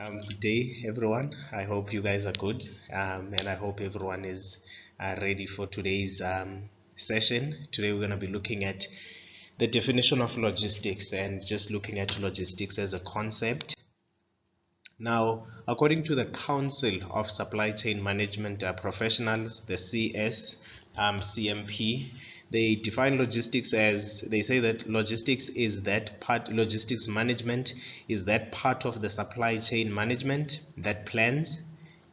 Good day, everyone. I hope you guys are good, and I hope everyone is ready for today's session. Today, we're going to be looking at the definition of logistics and just looking at logistics as a concept. Now, according to the Council of Supply Chain Management Professionals, the CMP, they define logistics as, they say that logistics management is that part of the supply chain management that plans,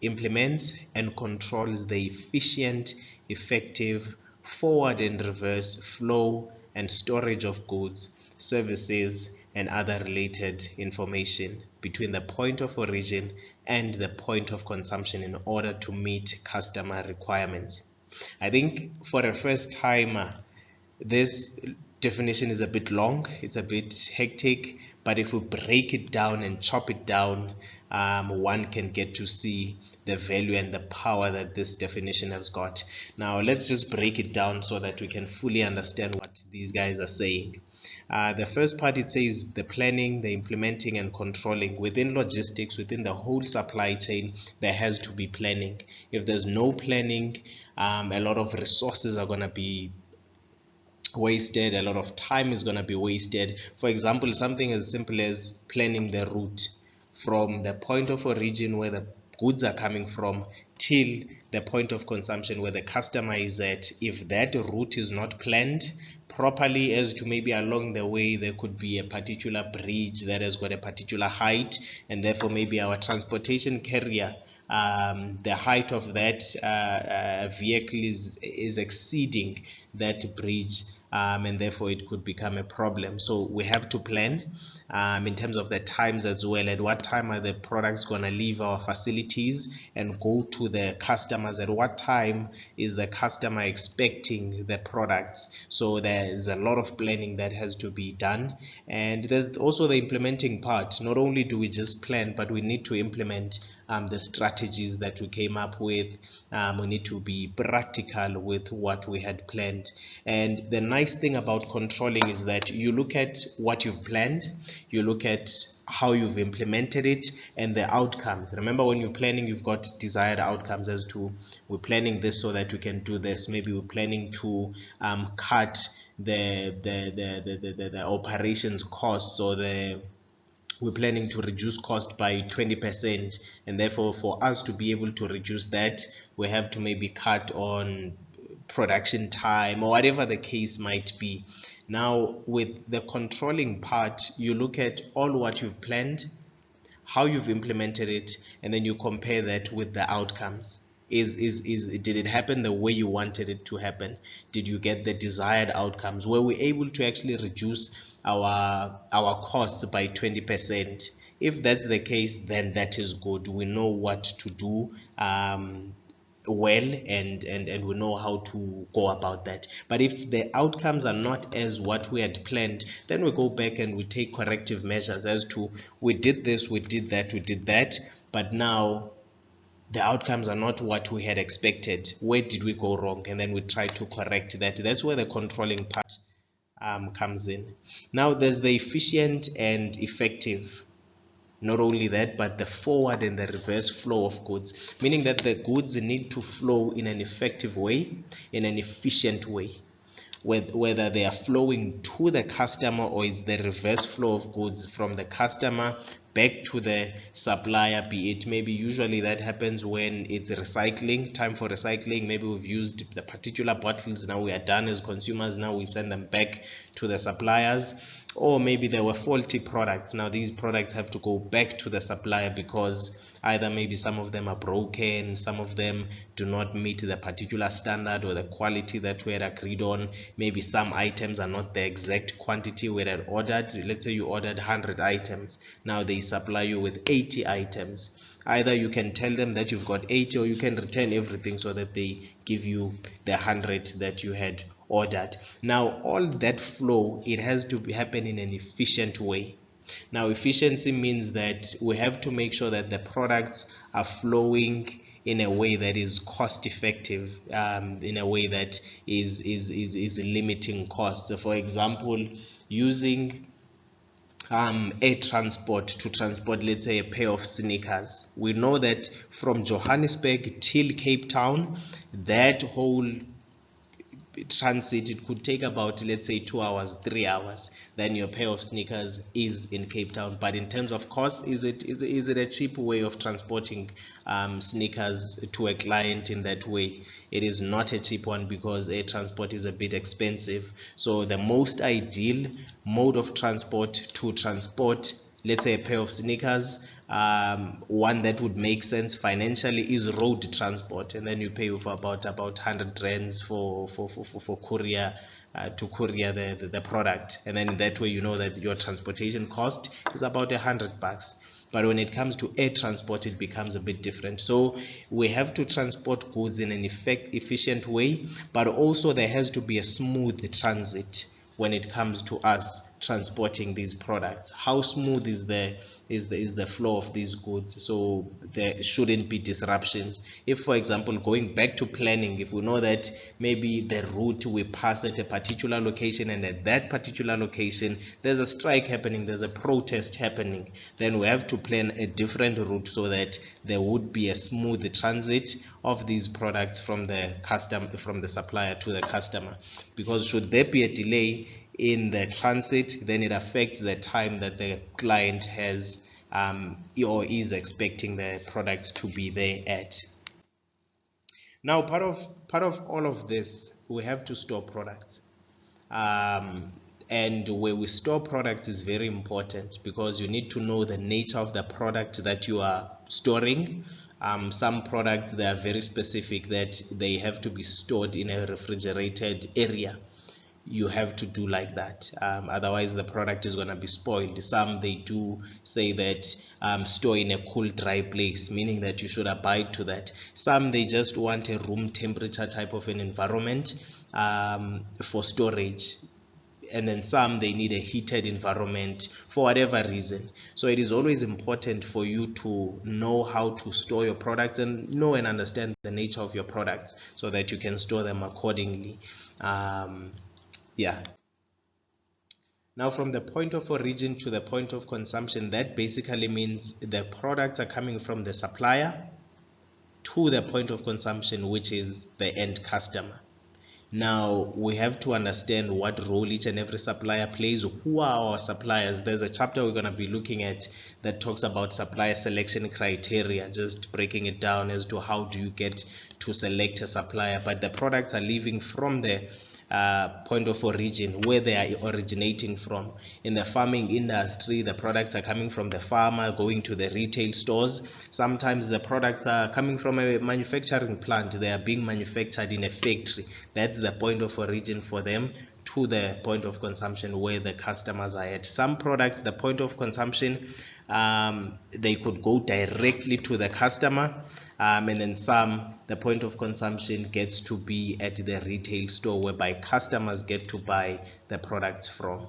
implements, and controls the efficient, effective, forward and reverse flow and storage of goods, services, and other related information between the point of origin and the point of consumption in order to meet customer requirements. I think for a first timer, this definition is a bit long, it's a bit hectic, but if we break it down and chop it down, one can get to see the value and the power that this definition has got. Now, let's just break it down so that we can fully understand what these guys are saying. The first part, it says the planning, the implementing, and controlling. Within logistics, within the whole supply chain, there has to be planning. If there's no planning, a lot of resources are going to be wasted, a lot of time is going to be wasted. For example, something as simple as planning the route from the point of origin where the goods are coming from till the point of consumption where the customer is at. If that route is not planned properly, as to maybe along the way there could be a particular bridge that has got a particular height, and therefore maybe our transportation carrier, the height of that vehicle is exceeding that bridge, and therefore it could become a problem. So we have to plan in terms of the times as well. At what time are the products going to leave our facilities and go to the customers? At what time is the customer expecting the products? So there's a lot of planning that has to be done. And there's also the implementing part. Not only do we just plan, but we need to implement the strategies that we came up with. We need to be practical with what we had planned. And the nice thing about controlling is that you look at what you've planned, you look at how you've implemented it, and the outcomes. Remember, when you're planning, you've got desired outcomes as to, we're planning this so that we can do this. Maybe we're planning to cut the operations costs, or we're planning to reduce cost by 20%, and therefore for us to be able to reduce that, we have to maybe cut on production time or whatever the case might be. Now, with the controlling part, you look at all what you've planned, how you've implemented it, and then you compare that with the outcomes. Did it happen the way you wanted it to happen? Did you get the desired outcomes? Were we able to actually reduce our costs by 20%? If that's the case, then that is good. We know what to do well, and we know how to go about that. But if the outcomes are not as what we had planned, then we go back and we take corrective measures as to, we did this, we did that, we did that, but now the outcomes are not what we had expected. Where did we go wrong? And then we try to correct that. That's where the controlling part comes in. Now, there's the efficient and effective. Not only that, but the forward and the reverse flow of goods, meaning that the goods need to flow in an effective way, in an efficient way. Whether they are flowing to the customer, or is the reverse flow of goods from the customer back to the supplier, be it maybe, usually that happens when it's recycling, time for recycling. Maybe we've used the particular bottles, now we are done as consumers, now we send them back to the suppliers. Or maybe there were faulty products, now these products have to go back to the supplier because either maybe some of them are broken, some of them do not meet the particular standard or the quality that we had agreed on. Maybe some items are not the exact quantity we had ordered. Let's say you ordered 100 items, now they supply you with 80 items. Either you can tell them that you've got 80, or you can return everything so that they give you the 100 that you had ordered. Now, all that flow, it has to happen in an efficient way. Now, efficiency means that we have to make sure that the products are flowing in a way that is cost effective, in a way that is limiting costs. So for example, using air transport to transport, let's say, a pair of sneakers. We know that from Johannesburg till Cape Town, that whole transit, it could take about, let's say, 2 hours, 3 hours. Then your pair of sneakers is in Cape Town. But in terms of cost, is it a cheap way of transporting sneakers to a client in that way? It is not a cheap one, because air transport is a bit expensive. So the most ideal mode of transport to transport, let's say, a pair of sneakers, one that would make sense financially, is road transport, and then you pay for about 100 rands for courier, to courier the product, and then that way you know that your transportation cost is about $100. But when it comes to air transport, it becomes a bit different. So we have to transport goods in an efficient way, but also there has to be a smooth transit when it comes to us transporting these products. How smooth is the flow of these goods, so there shouldn't be disruptions. If, for example, going back to planning, if we know that maybe the route we pass at a particular location, and at that particular location there's a strike happening, there's a protest happening, then we have to plan a different route so that there would be a smooth transit of these products from the supplier to the customer. Because should there be a delay in the transit, then it affects the time that the client has or is expecting the product to be there at. Now, part of all of this, we have to store products, and where we store products is very important, because you need to know the nature of the product that you are storing. Some products, they are very specific that they have to be stored in a refrigerated area. You have to do like that, otherwise the product is going to be spoiled. Some, they do say that store in a cool, dry place, meaning that you should abide to that. Some, they just want a room temperature type of an environment for storage, and then some, they need a heated environment for whatever reason. So it is always important for you to know how to store your products, and know and understand the nature of your products, so that you can store them accordingly. Yeah. Now, from the point of origin to the point of consumption, that basically means the products are coming from the supplier to the point of consumption, which is the end customer. Now, we have to understand what role each and every supplier plays. Who are our suppliers? There's a chapter we're going to be looking at that talks about supplier selection criteria, just breaking it down as to how do you get to select a supplier. But the products are leaving from the point of origin, where they are originating from. In the farming industry, the products are coming from the farmer, going to the retail stores. Sometimes the products are coming from a manufacturing plant. They are being manufactured in a factory. That's the point of origin for them, to the point of consumption, where the customers are at. Some products, the point of consumption, they could go directly to the customer, and then some, the point of consumption gets to be at the retail store, whereby customers get to buy the products from.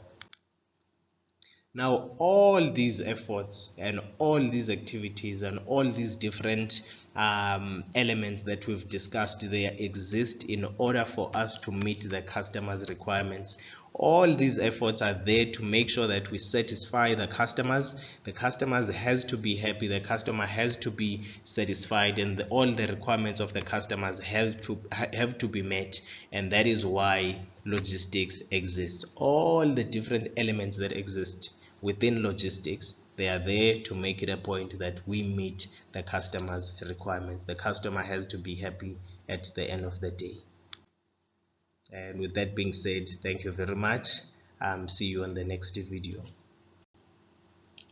Now, all these efforts and all these activities and all these different elements that we've discussed, they exist in order for us to meet the customer's requirements. All these efforts are there to make sure that we satisfy the customers. The customers has to be happy, the customer has to be satisfied, and all the requirements of the customers have to be met. And that is why logistics exists. All the different elements that exist within logistics, they are there to make it a point that we meet the customer's requirements. The customer has to be happy at the end of the day. And with that being said, thank you very much. See you on the next video.